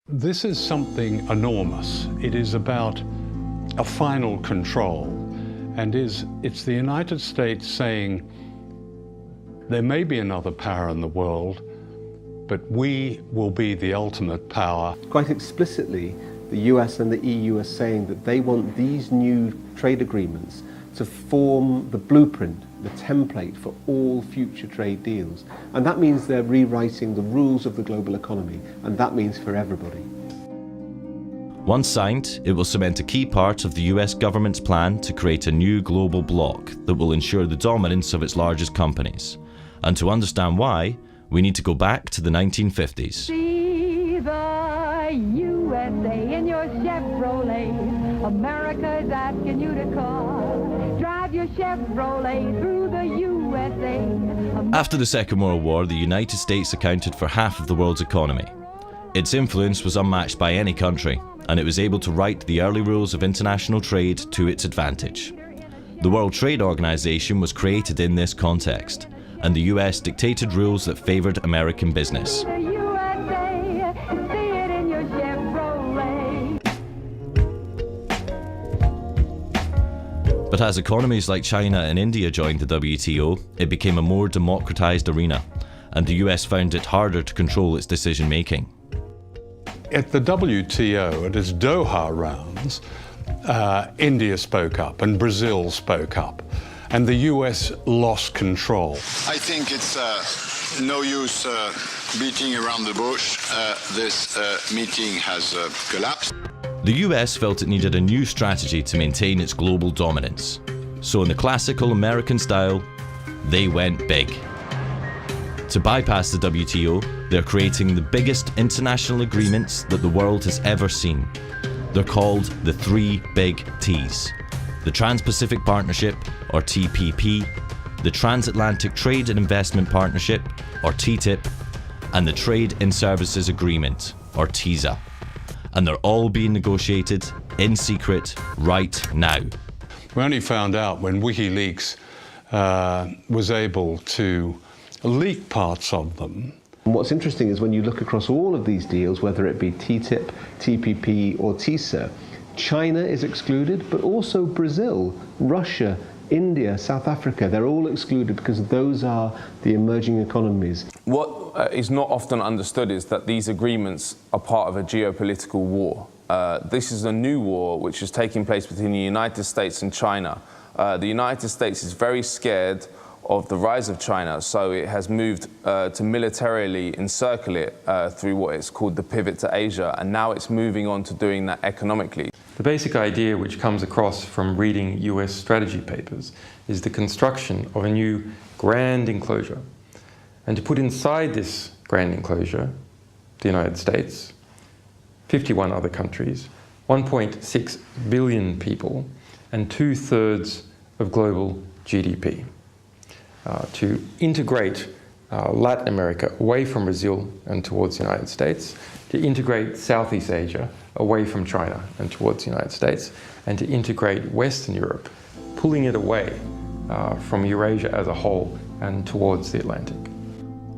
This is something enormous. It is about a final control, and it's the United States saying there may be another power in the world, but we will be the ultimate power. Quite explicitly, the US and the EU are saying that they want these new trade agreements to form the blueprint, the template for all future trade deals. And that means they're rewriting the rules of the global economy, and that means for everybody. Once signed, it will cement a key part of the US government's plan to create a new global bloc that will ensure the dominance of its largest companies. And to understand why, we need to go back to the 1950s. See the USA in your Chevrolet. America is asking you to call. Drive your Chevrolet through the USA. After the Second World War, the United States accounted for half of the world's economy. Its influence was unmatched by any country, and it was able to write the early rules of international trade to its advantage. The World Trade Organization was created in this context, and the US dictated rules that favored American business. But as economies like China and India joined the WTO, it became a more democratized arena, and the US found it harder to control its decision-making. At the WTO, at its Doha rounds, India spoke up and Brazil spoke up, and the US lost control. I think it's no use beating around the bush. This meeting has collapsed. The US felt it needed a new strategy to maintain its global dominance. So in the classical American style, they went big. To bypass the WTO, they're creating the biggest international agreements that the world has ever seen. They're called the three big T's: the Trans-Pacific Partnership, or TPP, the Transatlantic Trade and Investment Partnership, or TTIP, and the Trade in Services Agreement, or TISA. And they're all being negotiated in secret right now. We only found out when Wikileaks was able to leak parts of them. And what's interesting is when you look across all of these deals, whether it be TTIP, TPP or TISA, China is excluded, but also Brazil, Russia, India, South Africa, they're all excluded because those are the emerging economies. What is not often understood is that these agreements are part of a geopolitical war. This is a new war which is taking place between the United States and China. The United States is very scared of the rise of China, so it has moved to militarily encircle it through what is called the pivot to Asia, and now it's moving on to doing that economically. The basic idea which comes across from reading US strategy papers is the construction of a new grand enclosure. And to put inside this grand enclosure, the United States, 51 other countries, 1.6 billion people, and 2/3 of global GDP. To integrate Latin America away from Brazil and towards the United States, to integrate Southeast Asia away from China and towards the United States, and to integrate Western Europe, pulling it away from Eurasia as a whole and towards the Atlantic.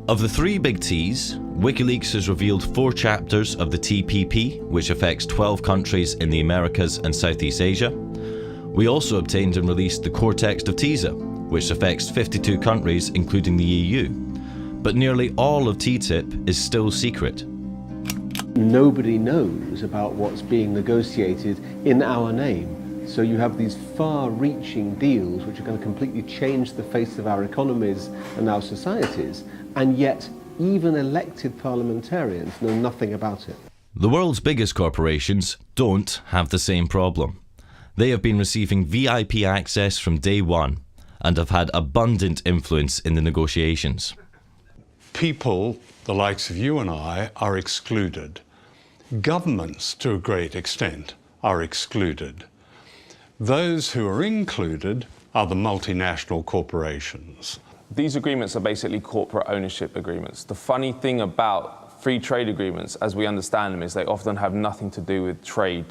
Of the three big T's, Wikileaks has revealed 4 chapters of the TPP, which affects 12 countries in the Americas and Southeast Asia. We also obtained and released the core text of TISA, which affects 52 countries, including the EU. But nearly all of TTIP is still secret. Nobody knows about what's being negotiated in our name. So you have these far-reaching deals which are going to completely change the face of our economies and our societies, and yet even elected parliamentarians know nothing about it. The world's biggest corporations don't have the same problem. They have been receiving VIP access from day one and have had abundant influence in the negotiations. People, the likes of you and I, are excluded. Governments, to a great extent, are excluded. Those who are included are the multinational corporations. These agreements are basically corporate ownership agreements. The funny thing about free trade agreements, as we understand them, is they often have nothing to do with trade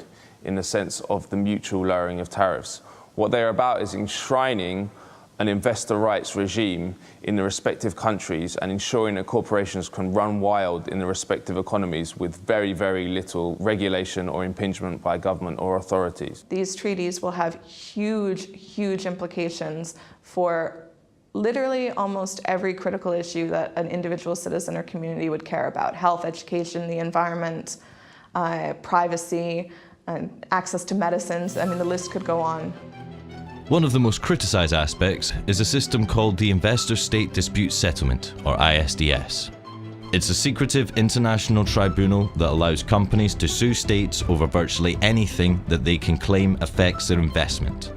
in the sense of the mutual lowering of tariffs. What they're about is enshrining an investor rights regime in the respective countries and ensuring that corporations can run wild in the respective economies with very, very little regulation or impingement by government or authorities. These treaties will have huge, huge implications for literally almost every critical issue that an individual citizen or community would care about: health, education, the environment, privacy, access to medicines. I mean, the list could go on. One of the most criticised aspects is a system called the Investor State Dispute Settlement, or ISDS. It's a secretive international tribunal that allows companies to sue states over virtually anything that they can claim affects their investment.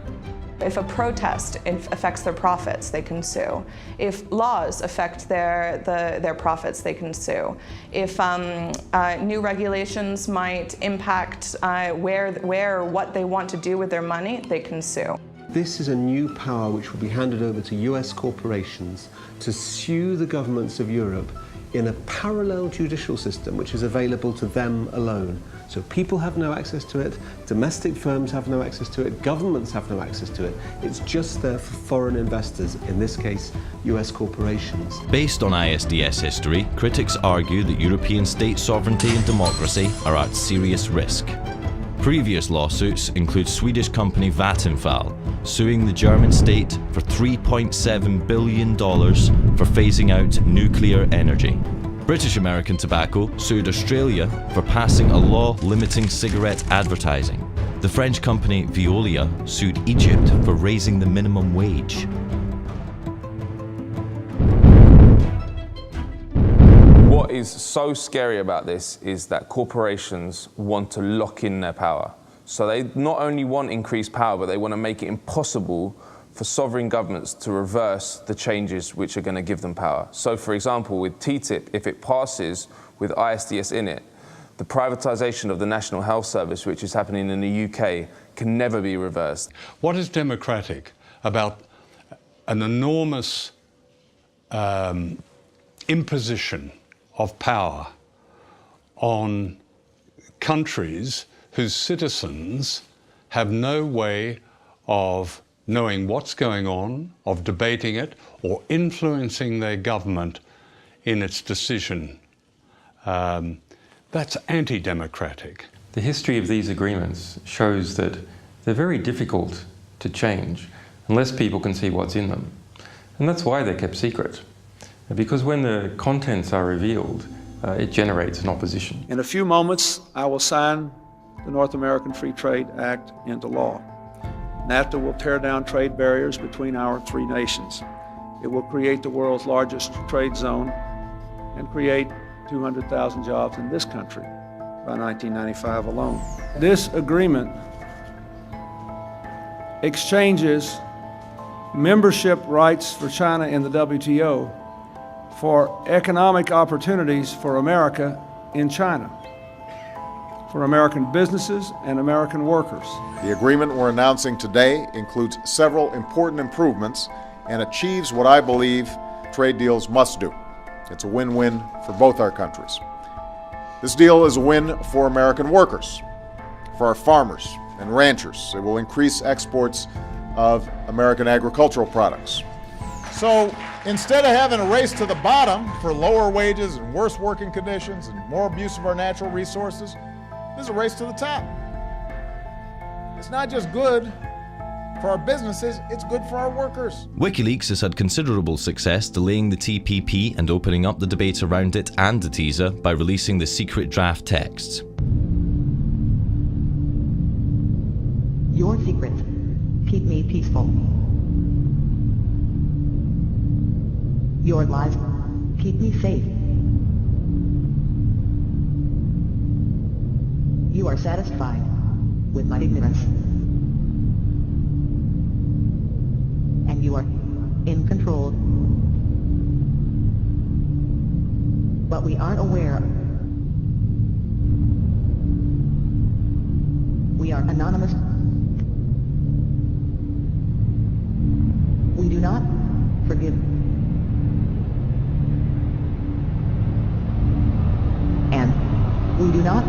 If a protest affects their profits, they can sue. If laws affect their profits, they can sue. If new regulations might impact where or what they want to do with their money, they can sue. This is a new power which will be handed over to US corporations to sue the governments of Europe in a parallel judicial system which is available to them alone. So people have no access to it, domestic firms have no access to it, governments have no access to it. It's just there for foreign investors, in this case, US corporations. Based on ISDS history, critics argue that European state sovereignty and democracy are at serious risk. Previous lawsuits include Swedish company Vattenfall suing the German state for $3.7 billion for phasing out nuclear energy. British American Tobacco sued Australia for passing a law limiting cigarette advertising. The French company Veolia sued Egypt for raising the minimum wage. What is so scary about this is that corporations want to lock in their power. So they not only want increased power, but they want to make it impossible for sovereign governments to reverse the changes which are going to give them power. So for example, with TTIP, if it passes with ISDS in it, the privatization of the National Health Service, which is happening in the UK, can never be reversed. What is democratic about an enormous imposition of power on countries whose citizens have no way of knowing what's going on, of debating it, or influencing their government in its decision? That's anti-democratic. The history of these agreements shows that they're very difficult to change unless people can see what's in them. And that's why they're kept secret. Because when the contents are revealed, it generates an opposition. In a few moments, I will sign the North American Free Trade Act into law. NAFTA will tear down trade barriers between our three nations. It will create the world's largest trade zone and create 200,000 jobs in this country by 1995 alone. This agreement exchanges membership rights for China in the WTO for economic opportunities for America in China, for American businesses and American workers. The agreement we're announcing today includes several important improvements and achieves what I believe trade deals must do. It's a win-win for both our countries. This deal is a win for American workers, for our farmers and ranchers. It will increase exports of American agricultural products. So instead of having a race to the bottom for lower wages and worse working conditions and more abuse of our natural resources, there's a race to the top. It's not just good for our businesses, it's good for our workers. Wikileaks has had considerable success delaying the TPP and opening up the debate around it and the TISA by releasing the secret draft texts. Your secrets keep me peaceful. Your lies keep me safe. You are satisfied with my ignorance. And you are in control. But we aren't aware. We are anonymous. We do not forgive. And we do not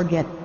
forget.